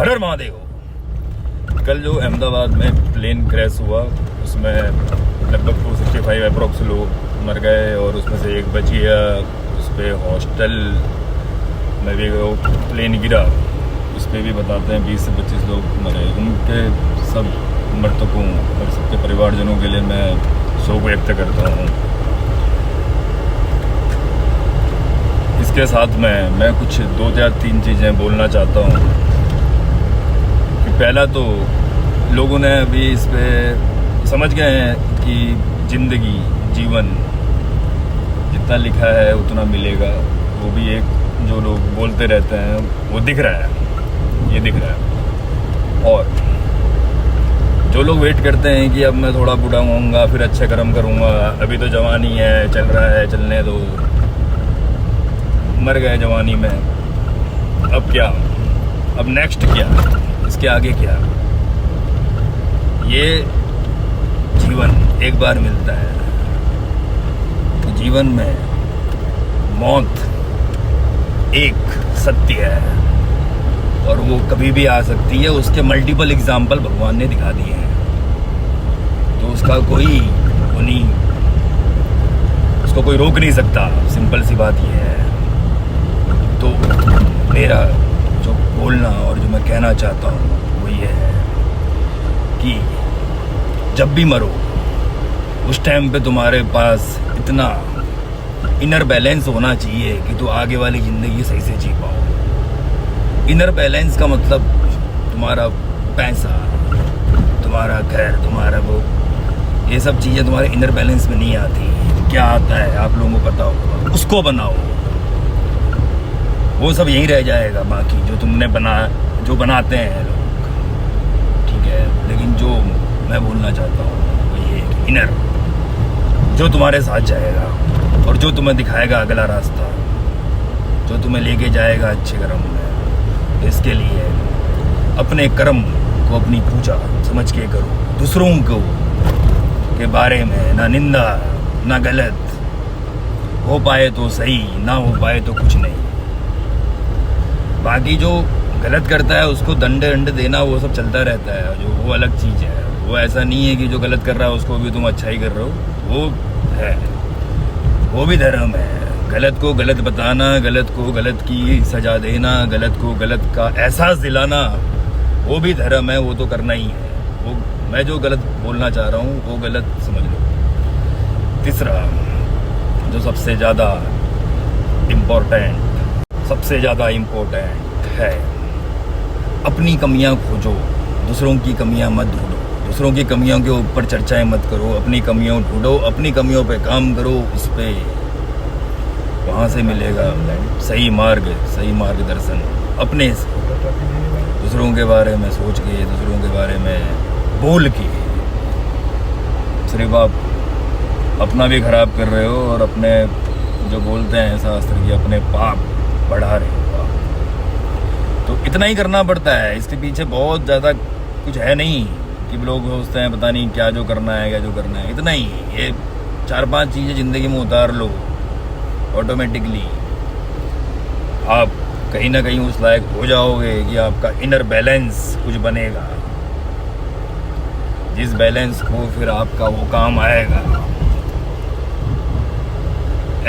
हर हर महादेव। कल जो अहमदाबाद में प्लेन क्रैश हुआ उसमें लगभग 265 अप्रोक्स लोग मर गए और उसमें से एक बच गया। उस पर हॉस्टल में भी वो प्लेन गिरा, उस पर भी बताते हैं 20 से 25 लोग मरे। उनके सब मृतकों और सबके परिवारजनों के लिए मैं शोक व्यक्त करता हूँ। इसके साथ में मैं कुछ 2 या 3 चीज़ें बोलना चाहता हूँ। पहला तो लोगों ने अभी इस पे समझ गए हैं कि ज़िंदगी जीवन जितना लिखा है उतना मिलेगा। वो भी एक जो लोग बोलते रहते हैं वो दिख रहा है, ये दिख रहा है। और जो लोग वेट करते हैं कि अब मैं थोड़ा बूढ़ा होऊंगा फिर अच्छे कर्म करूंगा, अभी तो जवानी है, चल रहा है, चलने दो। मर गए जवानी में, अब क्या, अब नेक्स्ट क्या, इसके आगे क्या। ये जीवन एक बार मिलता है, तो जीवन में मौत एक सत्य है और वो कभी भी आ सकती है। उसके मल्टीपल एग्जाम्पल भगवान ने दिखा दिए हैं, तो उसका कोई वो नहीं, उसको कोई रोक नहीं सकता। सिंपल सी बात ये है। तो मेरा जो बोलना और जो मैं कहना चाहता हूँ वो ये है कि जब भी मरो उस टाइम पे तुम्हारे पास इतना इनर बैलेंस होना चाहिए कि तू आगे वाली ज़िंदगी सही से जी पाओ। इनर बैलेंस का मतलब तुम्हारा पैसा, तुम्हारा घर, तुम्हारा वो, ये सब चीज़ें तुम्हारे इनर बैलेंस में नहीं आती। क्या आता है आप लोगों को पता होगा, उसको बनाओ। वो सब यहीं रह जाएगा, बाकी जो तुमने जो बनाते हैं लोग, ठीक है। लेकिन जो मैं बोलना चाहता हूँ वो ये इनर, जो तुम्हारे साथ जाएगा और जो तुम्हें दिखाएगा अगला रास्ता, जो तुम्हें लेके जाएगा अच्छे कर्म में। इसके लिए अपने कर्म को अपनी पूजा समझ के करो। दूसरों को के बारे में ना निंदा ना गलत, हो पाए तो सही, ना हो पाए तो कुछ नहीं। बाकी जो गलत करता है उसको दंड देना वो सब चलता रहता है, जो वो अलग चीज़ है। वो ऐसा नहीं है कि जो गलत कर रहा है उसको भी तुम अच्छा ही कर रहे हो, वो है, वो भी धर्म है। गलत को गलत बताना, गलत को गलत की सजा देना, गलत को गलत का एहसास दिलाना, वो भी धर्म है, वो तो करना ही है। वो मैं जो गलत बोलना चाह रहा हूँ वो गलत समझ लो। तीसरा जो सबसे ज़्यादा इम्पोर्टेंट है, अपनी कमियां खोजो, दूसरों की कमियां मत ढूंढो। दूसरों की कमियों के ऊपर चर्चाएं मत करो, अपनी कमियों ढूंढो, अपनी कमियों पे काम करो, उस पे वहाँ से मिलेगा सही मार्गदर्शन। अपने से दूसरों के बारे में सोच के, दूसरों के बारे में बोल के सिर्फ आप अपना भी खराब कर रहे हो और अपने, जो बोलते हैं शास्त्र की, अपने पाप बढ़ा रहे हो। तो इतना ही करना पड़ता है, इसके पीछे बहुत ज़्यादा कुछ है नहीं कि लोग सोचते हैं पता नहीं क्या जो करना है, क्या जो करना है। इतना ही, ये 4-5 चीज़ें ज़िंदगी में उतार लो, ऑटोमेटिकली आप कहीं ना कहीं उस लायक हो जाओगे कि आपका इनर बैलेंस कुछ बनेगा, जिस बैलेंस को फिर आपका वो काम आएगा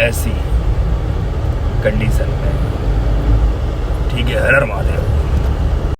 ऐसी कंडीशन में। ठीक है, हर हर महादेव।